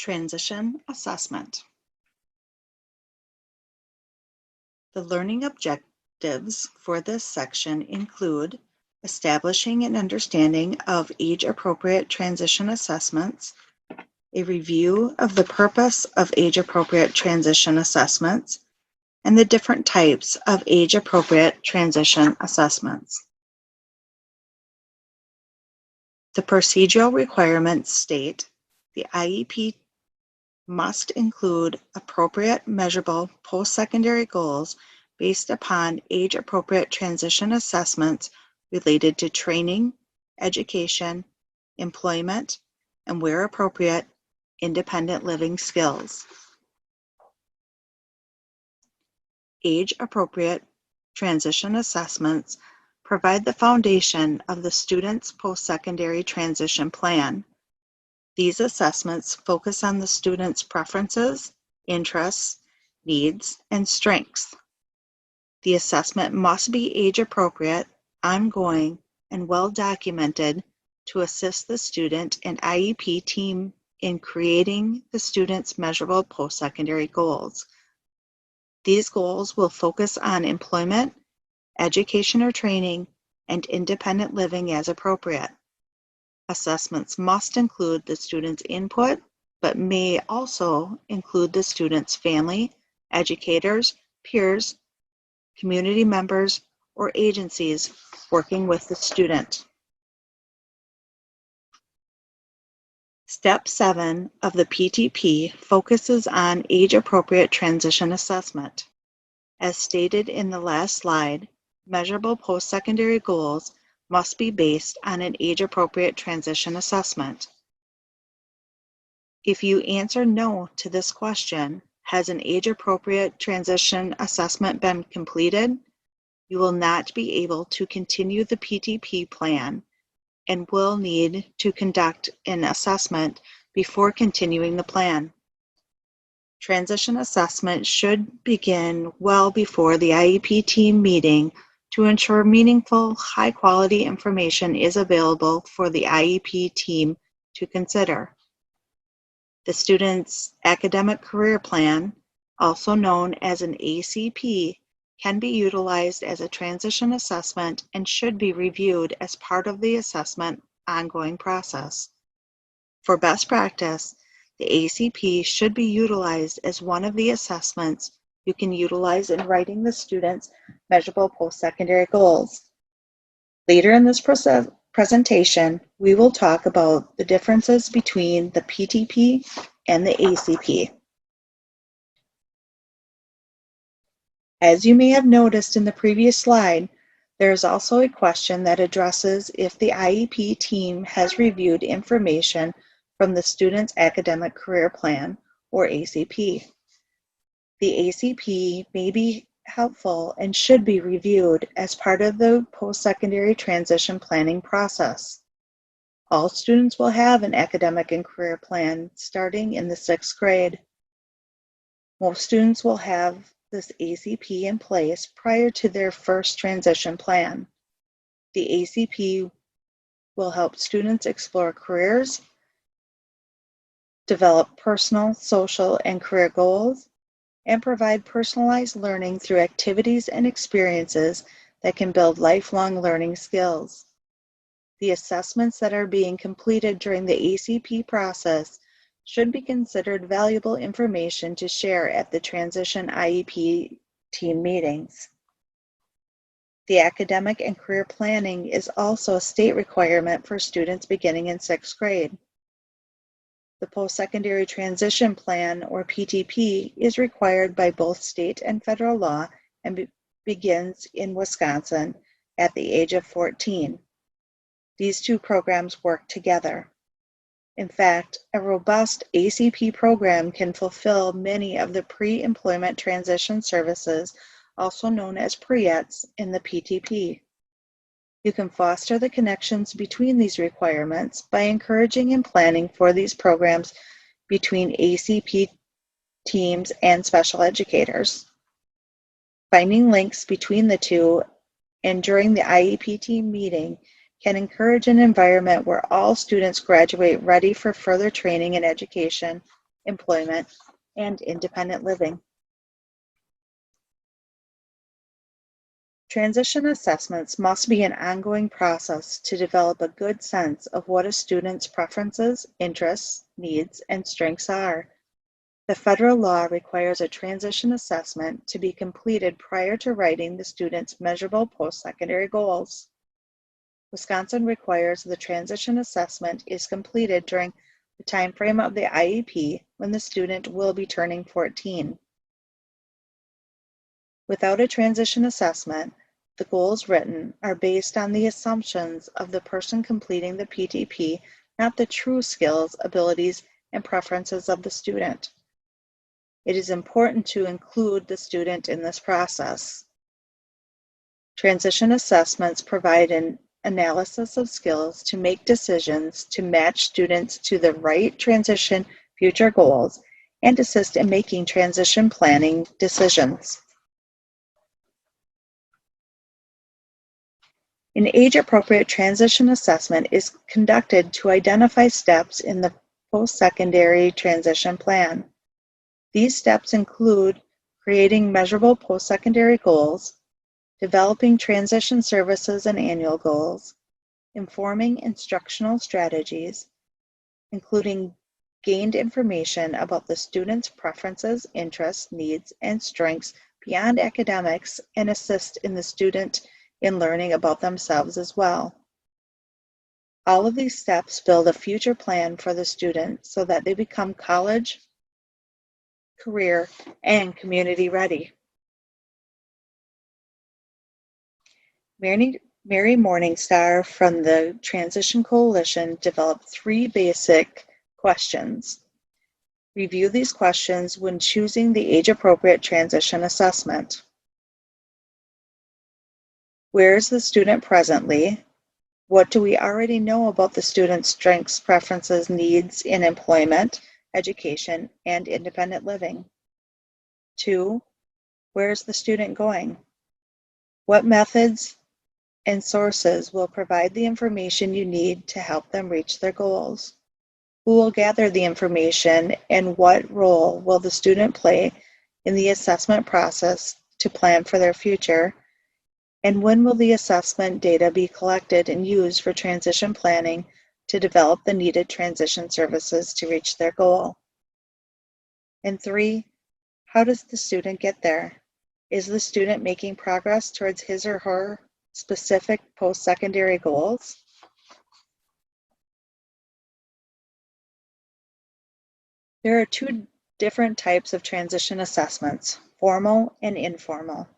Transition assessment. The learning objectives for this section include establishing an understanding of age-appropriate transition assessments, a review of the purpose of age-appropriate transition assessments, and the different types of age-appropriate transition assessments. The procedural requirements state the IEP must include appropriate measurable post-secondary goals based upon age-appropriate transition assessments related to training, education, employment, and where appropriate, independent living skills. Age-appropriate transition assessments provide the foundation of the student's post-secondary transition plan. These assessments focus on the student's preferences, interests, needs, and strengths. The assessment must be age-appropriate, ongoing, and well-documented to assist the student and IEP team in creating the student's measurable post-secondary goals. These goals will focus on employment, education or training, and independent living as appropriate. Assessments must include the student's input, but may also include the student's family, educators, peers, community members, or agencies working with the student. Step 7 of the PTP focuses on age-appropriate transition assessment. As stated in the last slide, measurable post-secondary goals must be based on an age-appropriate transition assessment. If you answer no to this question, has an age-appropriate transition assessment been completed? You will not be able to continue the PTP plan and will need to conduct an assessment before continuing the plan. Transition assessment should begin well before the IEP team meeting to ensure meaningful, high-quality information is available for the IEP team to consider. The student's academic career plan, also known as an ACP, can be utilized as a transition assessment and should be reviewed as part of the assessment ongoing process. For best practice, the ACP should be utilized as one of the assessments you can utilize in writing the student's measurable post-secondary goals. Later in this presentation, we will talk about the differences between the PTP and the ACP. As you may have noticed in the previous slide, there is also a question that addresses if the IEP team has reviewed information from the student's academic career plan, or ACP. The ACP may be helpful and should be reviewed as part of the post-secondary transition planning process. All students will have an academic and career plan starting in the 6th grade. Most students will have this ACP in place prior to their first transition plan. The ACP will help students explore careers, develop personal, social, and career goals, and provide personalized learning through activities and experiences that can build lifelong learning skills. The assessments that are being completed during the ACP process should be considered valuable information to share at the Transition IEP team meetings. The academic and career planning is also a state requirement for students beginning in 6th grade. The Post-Secondary Transition Plan, or PTP, is required by both state and federal law and begins in Wisconsin at the age of 14. These two programs work together. In fact, a robust ACP program can fulfill many of the pre-employment transition services, also known as PREETs, in the PTP. You can foster the connections between these requirements by encouraging and planning for these programs between ACP teams and special educators. Finding links between the two and during the IEP team meeting can encourage an environment where all students graduate ready for further training and education employment, and independent living. Transition assessments must be an ongoing process to develop a good sense of what a student's preferences, interests, needs, and strengths are. The federal law requires a transition assessment to be completed prior to writing the student's measurable post-secondary goals. Wisconsin requires the transition assessment is completed during the timeframe of the IEP when the student will be turning 14. Without a transition assessment, the goals written are based on the assumptions of the person completing the PTP, not the true skills, abilities, and preferences of the student. It is important to include the student in this process. Transition assessments provide an analysis of skills to make decisions to match students to the right transition future goals and assist in making transition planning decisions. An age-appropriate transition assessment is conducted to identify steps in the post-secondary transition plan. These steps include creating measurable post-secondary goals, developing transition services and annual goals, informing instructional strategies, including gained information about the student's preferences, interests, needs, and strengths beyond academics, and assist in the student in learning about themselves as well. All of these steps build a future plan for the student so that they become college, career, and community ready. Mary Morningstar from the Transition Coalition developed 3 basic questions. Review these questions when choosing the age-appropriate transition assessment. Where is the student presently? What do we already know about the student's strengths, preferences, needs in employment, education, and independent living? 2, where is the student going? What methods and sources will provide the information you need to help them reach their goals? Who will gather the information, and what role will the student play in the assessment process to plan for their future? And when will the assessment data be collected and used for transition planning to develop the needed transition services to reach their goal? And 3, how does the student get there? Is the student making progress towards his or her specific post-secondary goals? There are 2 different types of transition assessments, formal and informal.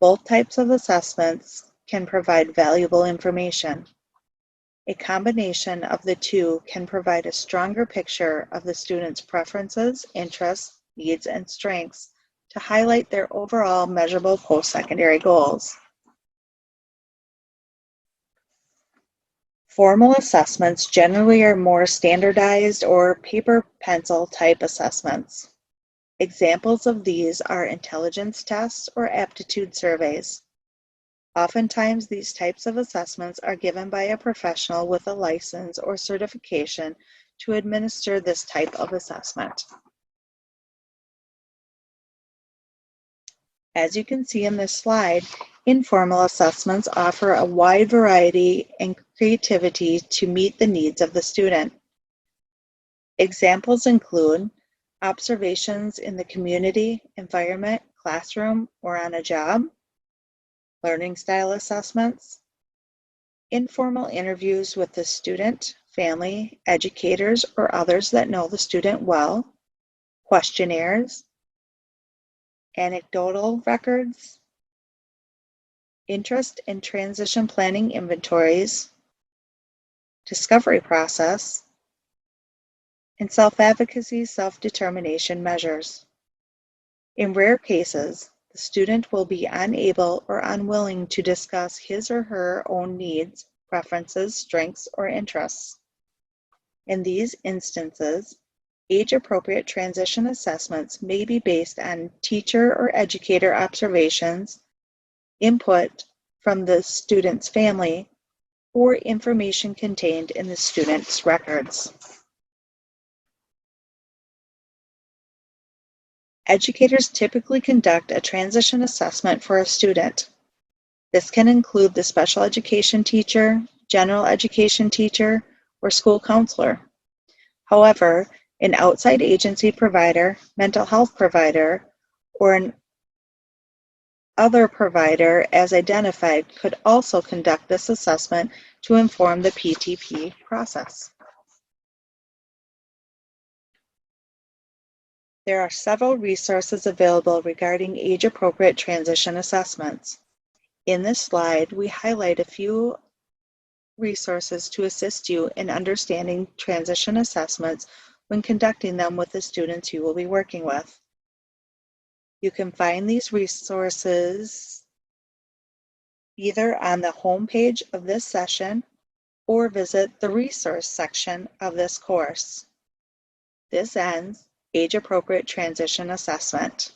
Both types of assessments can provide valuable information. A combination of the 2 can provide a stronger picture of the student's preferences, interests, needs, and strengths to highlight their overall measurable post-secondary goals. Formal assessments generally are more standardized or paper-pencil type assessments. Examples of these are intelligence tests or aptitude surveys. Oftentimes, these types of assessments are given by a professional with a license or certification to administer this type of assessment. As you can see in this slide, informal assessments offer a wide variety and creativity to meet the needs of the student. Examples include observations in the community, environment, classroom, or on a job, learning style assessments, informal interviews with the student, family, educators, or others that know the student well, questionnaires, anecdotal records, interest and transition planning inventories, discovery process, and self-advocacy, self-determination measures. In rare cases, the student will be unable or unwilling to discuss his or her own needs, preferences, strengths, or interests. In these instances, age-appropriate transition assessments may be based on teacher or educator observations, input from the student's family, or information contained in the student's records. Educators typically conduct a transition assessment for a student. This can include the special education teacher, general education teacher, or school counselor. However, an outside agency provider, mental health provider, or an other provider as identified could also conduct this assessment to inform the PTP process. There are several resources available regarding age-appropriate transition assessments. In this slide, we highlight a few resources to assist you in understanding transition assessments when conducting them with the students you will be working with. You can find these resources either on the home page of this session or visit the resource section of this course. This ends Age-Appropriate Transition Assessment.